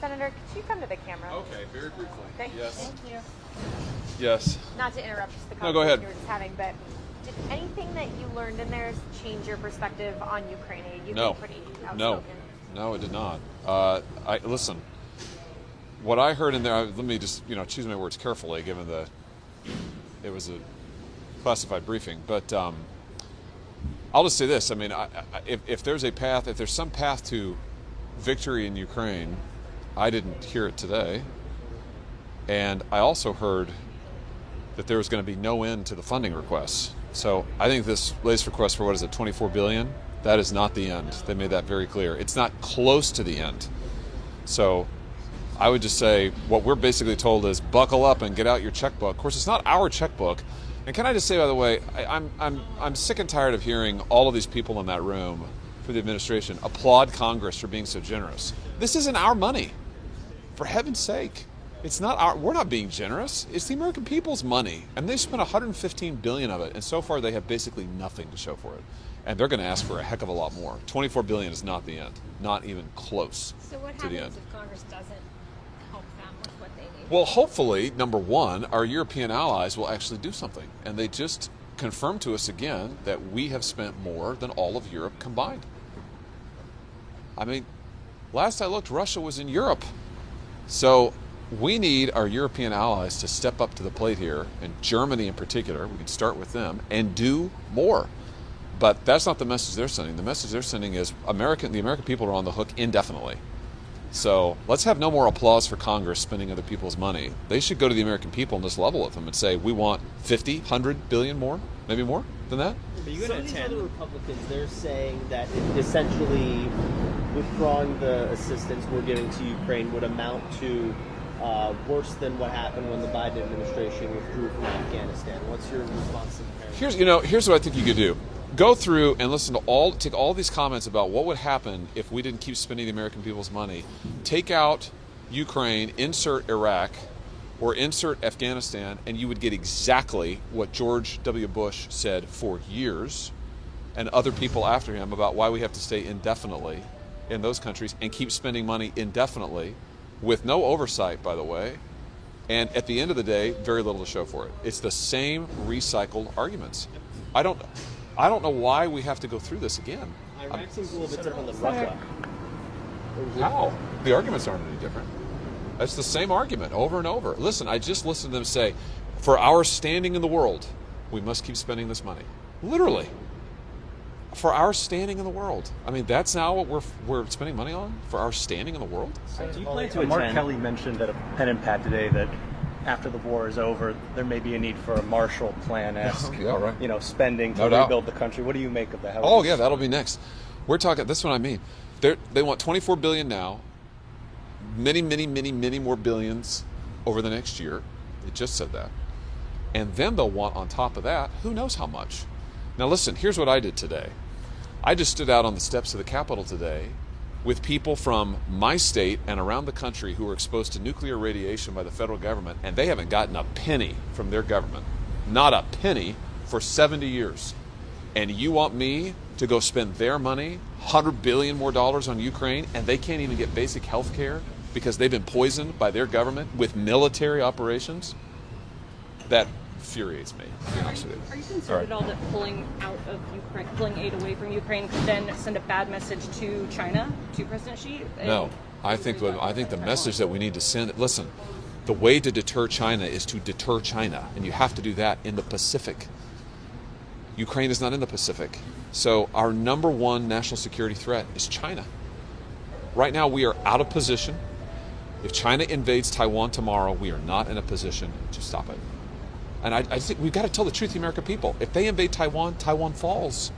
Senator, could you come to the camera? Okay, very briefly. Thank Yes. you. Yes. Not to interrupt the No, conversation go ahead. you were just having, but did anything that you learned in there change your perspective on Ukraine? You've No. been pretty outspoken. No, it did not. Listen. What I heard in there, let me just choose my words carefully, given it was a classified briefing. But I'll just say this: I mean, if there's some path to victory in Ukraine, I didn't hear it today, and I also heard that there was going to be no end to the funding requests. So I think this latest request for what is it, $24 billion? That is not the end. They made that very clear. It's not close to the end. So I would just say what we're basically told is buckle up and get out your checkbook. Of course, it's not our checkbook. And can I just say, by the way, I'm sick and tired of hearing all of these people in that room for the administration applaud Congress for being so generous. This isn't our money. For heaven's sake. It's not we're not being generous. It's the American people's money. And they spent $115 billion of it. And so far they have basically nothing to show for it. And they're going to ask for a heck of a lot more. $24 billion is not the end. Not even close so what to the end. happens if Congress doesn't help them with what they need? Well, hopefully, number one, our European allies will actually do something. And they just confirmed to us again that we have spent more than all of Europe combined. I mean, last I looked, Russia was in Europe. So we need our European allies to step up to the plate here, and Germany in particular. We can start with them and do more. But that's not the message they're sending. The message they're sending is the American people are on the hook indefinitely. So let's have no more applause for Congress spending other people's money. They should go to the American people and just level with them and say, we want 50, 100 billion more, maybe more than that. But some of these other Republicans, they're saying that essentially withdrawing the assistance we're giving to Ukraine would amount to worse than what happened when the Biden administration withdrew from Afghanistan. What's your response to that? Here's what I think you could do. Go through and listen to take all these comments about what would happen if we didn't keep spending the American people's money. Take out Ukraine, insert Iraq, or insert Afghanistan, and you would get exactly what George W. Bush said for years, and other people after him, about why we have to stay indefinitely in those countries and keep spending money indefinitely with no oversight, by the way, and at the end of the day, very little to show for it. It's the same recycled arguments. I don't know why we have to go through this again. Iraq seems a little bit different than Russia. How? The arguments aren't any different. That's the same argument over and over. Listen, I just listened to them say, for our standing in the world, we must keep spending this money. Literally. For our standing in the world. I mean, that's now what we're spending money on? For our standing in the world? Do you plan to Mark attend? Kelly mentioned at a pen and pad today that after the war is over, there may be a need for a Marshall Plan-esque, Yeah, right. spending to No doubt. rebuild the country. What do you make of that? Oh, yeah, that'll be next. We're talking, that's what I mean. They want $24 billion now, many, many, many, many more billions over the next year. They just said that. And then they'll want on top of that, who knows how much. Now listen, here's what I did today. I just stood out on the steps of the Capitol today with people from my state and around the country who were exposed to nuclear radiation by the federal government, and they haven't gotten a penny from their government. Not a penny for 70 years. And you want me to go spend their money, $100 billion more on Ukraine, and they can't even get basic health care because they've been poisoned by their government with military operations? That infuriates me, to be honest with you. Are you concerned at all that pulling out of Ukraine, pulling aid away from Ukraine, could then send a bad message to China, to President Xi? No, I think the message that we need to send. Listen, the way to deter China is to deter China, and you have to do that in the Pacific. Ukraine is not in the Pacific, so our number one national security threat is China. Right now, we are out of position. If China invades Taiwan tomorrow, we are not in a position to stop it. And I think we've got to tell the truth to the American people. If they invade Taiwan, Taiwan falls.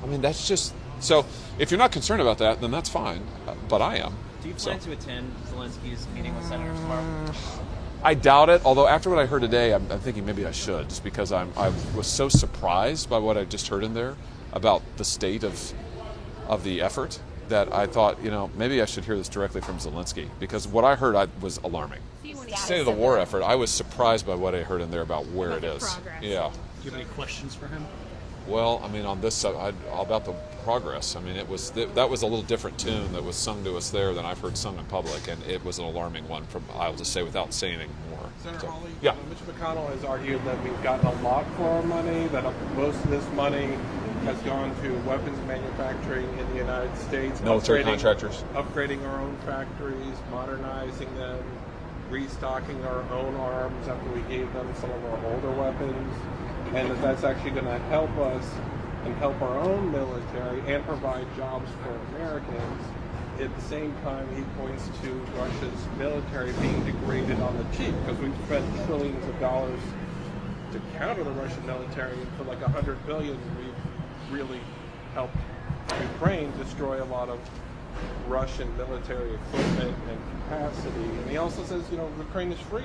I mean, that's just... So if you're not concerned about that, then that's fine. But I am. Do you plan to attend Zelensky's meeting with senators tomorrow? I doubt it, although after what I heard today, I'm thinking maybe I should, just because I was so surprised by what I just heard in there about the state of the effort that I thought, maybe I should hear this directly from Zelensky, because what I heard was alarming. State of the war effort, I was surprised by what I heard in there about where it is. Progress. Yeah. Do you have any questions for him? Well, I mean, on this, about the progress. I mean, that was a little different tune that was sung to us there than I've heard sung in public, and it was an alarming one. I'll just say without saying anything more. Senator Hawley, yeah. Mitch McConnell has argued that we've gotten a lot for our money, that most of this money has gone to weapons manufacturing in the United States, military contractors, upgrading our own factories, modernizing them, restocking our own arms after we gave them some of our older weapons, and that's actually going to help us and help our own military and provide jobs for Americans. At the same time, he points to Russia's military being degraded on the cheap because we've spent trillions of dollars to counter the Russian military, and for like $100 billion, we've really helped Ukraine destroy a lot of Russian military equipment and capacity. And he also says, Ukraine is free.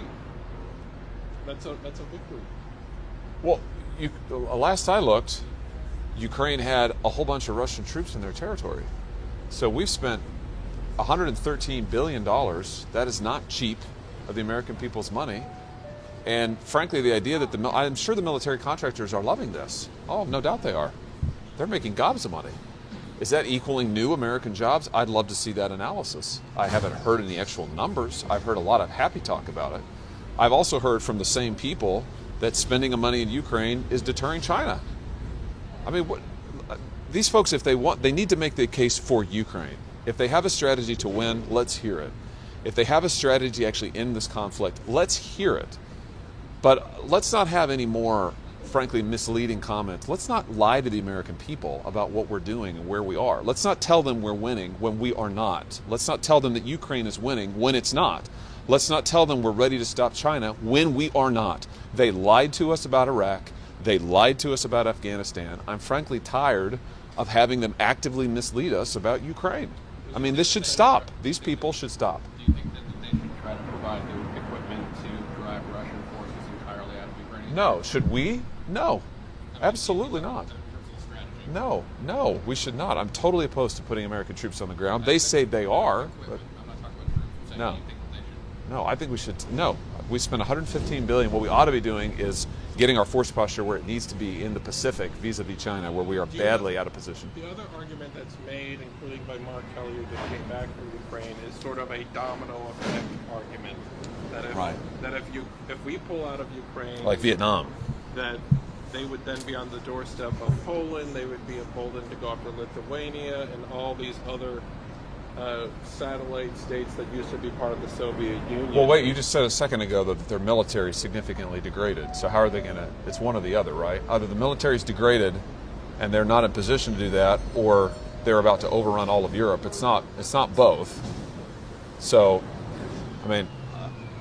That's a victory. Well, last I looked, Ukraine had a whole bunch of Russian troops in their territory. So we've spent $113 billion. That is not cheap of the American people's money. And frankly, the idea that I'm sure the military contractors are loving this. Oh, no doubt they are. They're making gobs of money. Is that equaling new American jobs? I'd love to see that analysis. I haven't heard any actual numbers. I've heard a lot of happy talk about it. I've also heard from the same people that spending of money in Ukraine is deterring China. I mean, these folks, if they want, they need to make the case for Ukraine. If they have a strategy to win, let's hear it. If they have a strategy to actually end this conflict, let's hear it. But let's not have any more, frankly, misleading comments. Let's not lie to the American people about what we're doing and where we are. Let's not tell them we're winning when we are not. Let's not tell them that Ukraine is winning when it's not. Let's not tell them we're ready to stop China when we are not. They lied to us about Iraq. They lied to us about Afghanistan. I'm frankly tired of having them actively mislead us about Ukraine. I mean, this should stop. These people should stop. Do you think that they should try to provide the equipment to drive Russian forces entirely out of Ukraine? No. Should we? No. Absolutely not. No, we should not. I'm totally opposed to putting American troops on the ground. They say they are, but I'm not talking about troops. no. Do you think that they should? No, I think we should. No, we spend $115 billion. What we ought to be doing is getting our force posture where it needs to be in the Pacific vis-a-vis China, where we are badly out of position. The other argument that's made, including by Mark Kelly, who just came back from Ukraine, is sort of a domino effect argument. That if we pull out of Ukraine, Like Vietnam. that they would then be on the doorstep of Poland, they would be emboldened to go after Lithuania and all these other satellite states that used to be part of the Soviet Union. Well, wait, you just said a second ago that their military is significantly degraded. So how are they going to, it's one or the other, right? Either the military is degraded and they're not in position to do that, or they're about to overrun all of Europe. It's not both. So, I mean,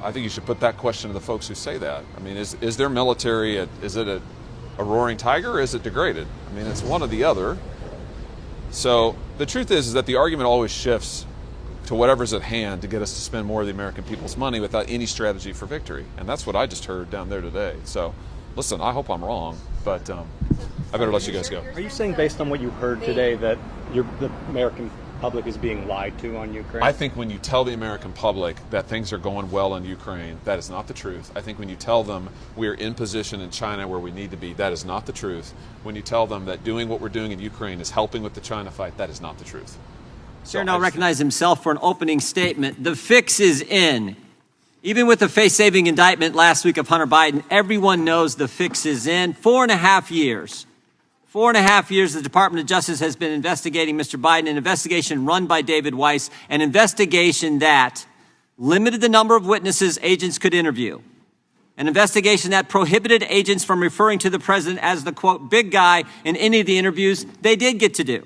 I think you should put that question to the folks who say that. I mean, is their military, is it a roaring tiger, or is it degraded? I mean, it's one or the other. So the truth is that the argument always shifts to whatever's at hand to get us to spend more of the American people's money without any strategy for victory. And that's what I just heard down there today. So listen, I hope I'm wrong, but I better let you guys go. Are you saying, based on what you heard today, that the American public is being lied to on Ukraine? I think when you tell the American public that things are going well in Ukraine, that is not the truth. I think when you tell them we are in position in China where we need to be, that is not the truth. When you tell them that doing what we're doing in Ukraine is helping with the China fight, that is not the truth. Chair now recognizes himself for an opening statement. The fix is in. Even with the face-saving indictment last week of Hunter Biden, everyone knows the fix is in. 4.5 years. 4.5 years the Department of Justice has been investigating Mr. Biden, an investigation run by David Weiss, an investigation that limited the number of witnesses agents could interview, an investigation that prohibited agents from referring to the president as the, quote, big guy in any of the interviews they did get to do,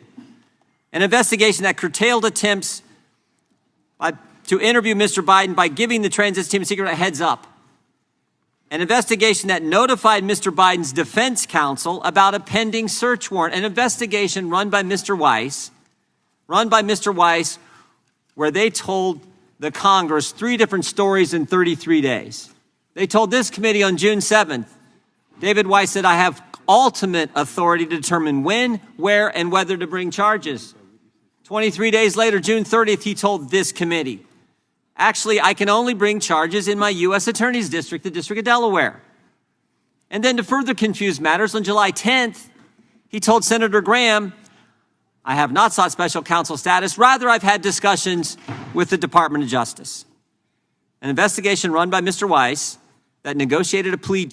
an investigation that curtailed attempts to interview Mr. Biden by giving the transit team a secret heads up, an investigation that notified Mr. Biden's defense counsel about a pending search warrant, an investigation run by Mr. Weiss, where they told the Congress 3 different stories in 33 days. They told this committee on June 7th, David Weiss said, I have ultimate authority to determine when, where, and whether to bring charges. 23 days later, June 30th, he told this committee, actually, I can only bring charges in my U.S. Attorney's District, the District of Delaware. And then to further confuse matters, on July 10th, he told Senator Graham, I have not sought special counsel status. Rather, I've had discussions with the Department of Justice. An investigation run by Mr. Weiss that negotiated a plea